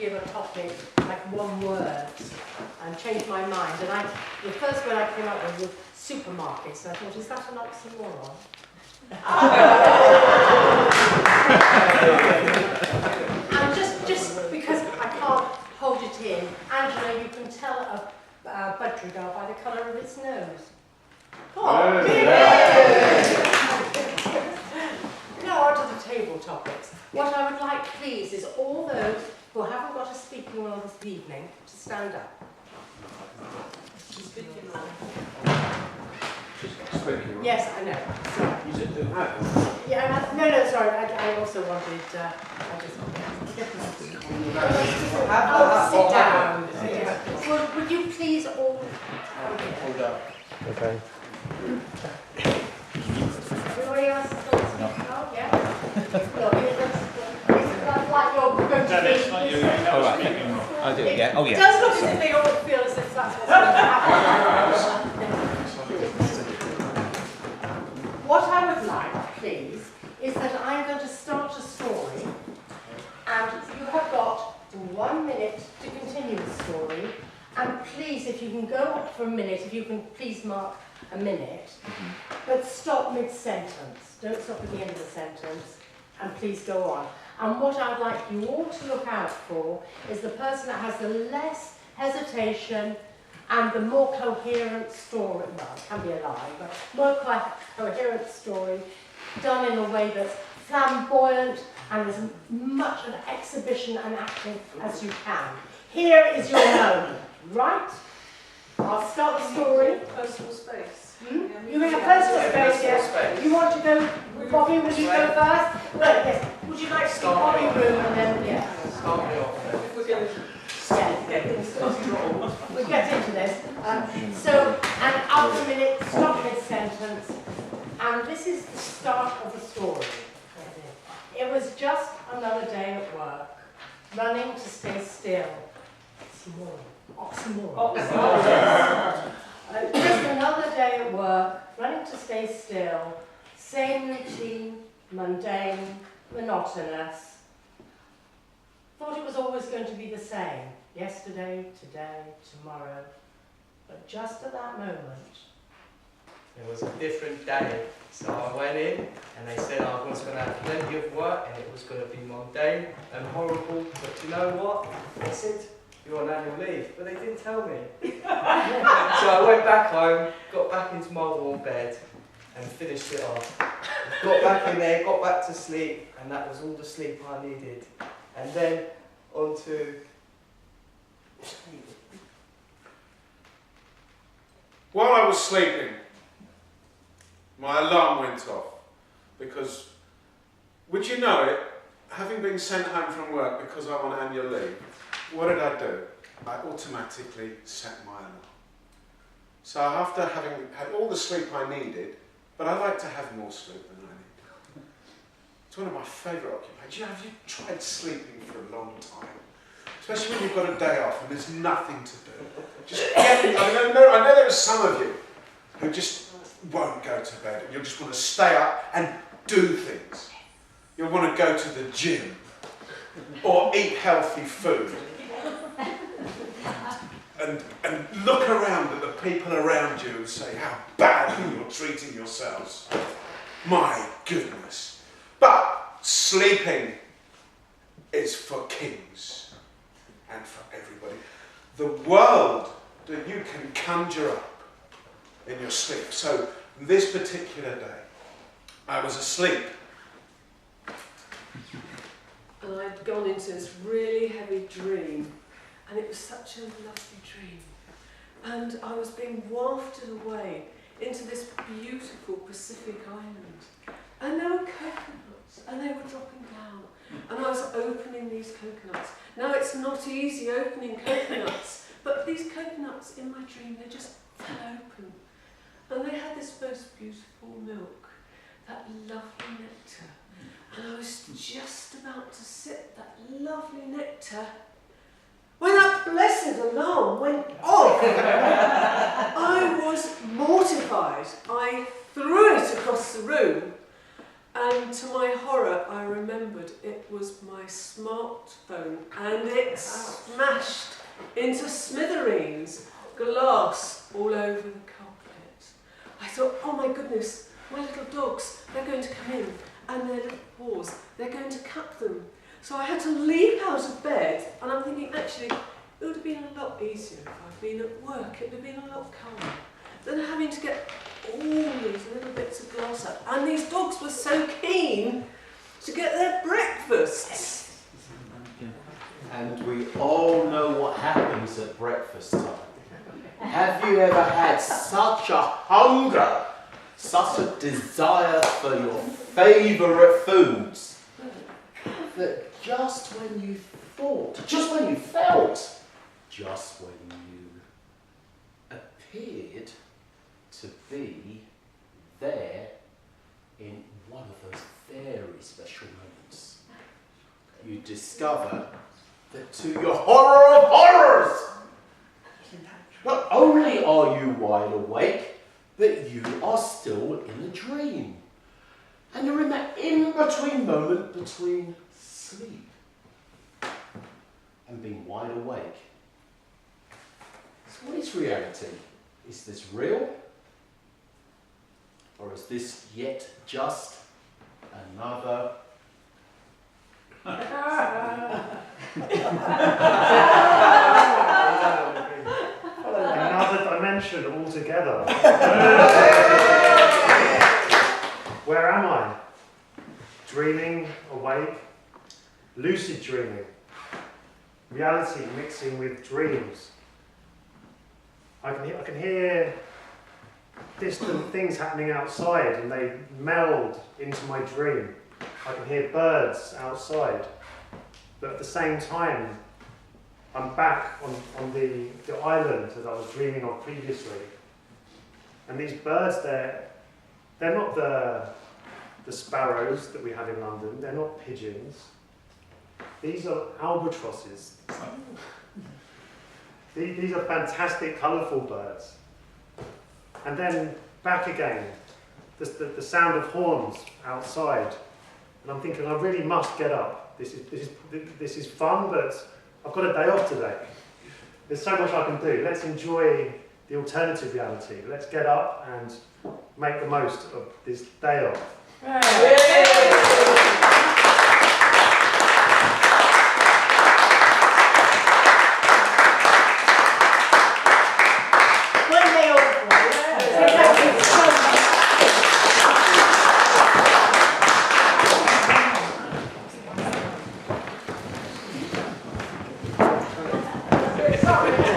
give a topic like one word and change my mind. And the first word I came up with was supermarkets. And I thought, is that an oxymoron? And just because I can't hold it in, Angela, you can tell a budgerigar by the colour of its nose. Oh, now on to the table topics. What I would like, please, is all those who haven't got a speaking role this evening to stand up. Speaking role? Yes, I know. Sorry. You did do that? Yeah, no, sorry. I also wanted. I just. Sit down. Well, would you please all? Hold up. Okay. Everybody else? Oh, yeah. No, it's like you're going to be. All right. I'll do it. Yeah. Oh, It yeah. does look as if they all feel as if that's what's going to happen. What I would like, please, is that I'm going to start a story, and you have got 1 minute to continue the story. And please, if you can go up for a minute, if you can please mark a minute, but stop mid-sentence. Don't stop at the end of the sentence, and please go on. And what I'd like you all to look out for is the person that has the less hesitation and the more coherent story, well, it can be a lie, but more coherent story, done in a way that's flamboyant and as much an exhibition and acting as you can. Here is your moment, right? I'll start the story. Personal space. You have personal space, yes. You want to go, Bobby, would you go first? Well, yes. Would you like to see Bobby room and then, yeah. Start me off. If we're going to We'll get into this. So, and after a minute, stop mid-sentence. And this is the start of the story. It was just another day at work, running to stay still. Oxymoron. Just another day at work, running to stay still. Same routine, mundane, monotonous. Thought it was always going to be the same. Yesterday, today, tomorrow. But just at that moment, it was a different day. So I went in and they said I was going to have plenty of work and it was going to be mundane and horrible. But you know what? They said, you're on annual leave. But they didn't tell me. So I went back home, got back into my warm bed and finished it off. Got back in there, got back to sleep, and that was all the sleep I needed. And then on to... While I was sleeping, my alarm went off because, would you know it, having been sent home from work because I'm on annual leave, what did I do? I automatically set my alarm. So after having had all the sleep I needed, but I like to have more sleep than I need. It's one of my favourite occupations. Have you tried sleeping for a long time? Especially when you've got a day off and there's nothing to do. Just get in. I know there are some of you who just won't go to bed. You'll just want to stay up and do things. You'll want to go to the gym or eat healthy food. And look around at the people around you and say how badly you're treating yourselves. My goodness. But sleeping is for kings and for everybody. The world that you can conjure up in your sleep. So this particular day, I was asleep. And I'd gone into this really heavy dream, and it was such a lovely dream. And I was being wafted away into this beautiful Pacific island. And there were coconuts, and they were dropping down. And I was opening these coconuts. Now it's not easy opening coconuts, but these coconuts in my dream, they just fell open. And they had this most beautiful milk, that lovely nectar. And I was just about to sip that lovely nectar when that blessed alarm went off. I was mortified. I threw it across the room And to my horror, I remembered it was my smartphone, and it smashed into smithereens, glass all over the carpet. I thought, oh my goodness, my little dogs, they're going to come in, and their little paws, they're going to cut them. So I had to leap out of bed, and I'm thinking, actually, it would have been a lot easier if I'd been at work. It would have been a lot calmer than having to get all these little bits of glass out. And these dogs were so keen to get their breakfasts. And we all know what happens at breakfast time. Have you ever had such a hunger, such a desire for your favourite foods, that just when you thought, just when you felt, just when you appeared to be there in one of those very special moments, you discover that to your horror of horrors, not only are you wide awake, but you are still in a dream. And you're in that in-between moment between sleep and being wide awake. So what is reality? Is this real? Or is this yet just another another dimension altogether? Where am I? Dreaming, awake, lucid dreaming, reality mixing with dreams. I can hear distant things happening outside, and they meld into my dream. I can hear birds outside, but at the same time, I'm back on the island that I was dreaming of previously. And these birds, they're not the sparrows that we have in London. They're not pigeons. These are albatrosses. These are fantastic, colourful birds. And then back again, the sound of horns outside. And I'm thinking, I really must get up. This is fun, but I've got a day off today. There's so much I can do. Let's enjoy the alternative reality. Let's get up and make the most of this day off. Sorry.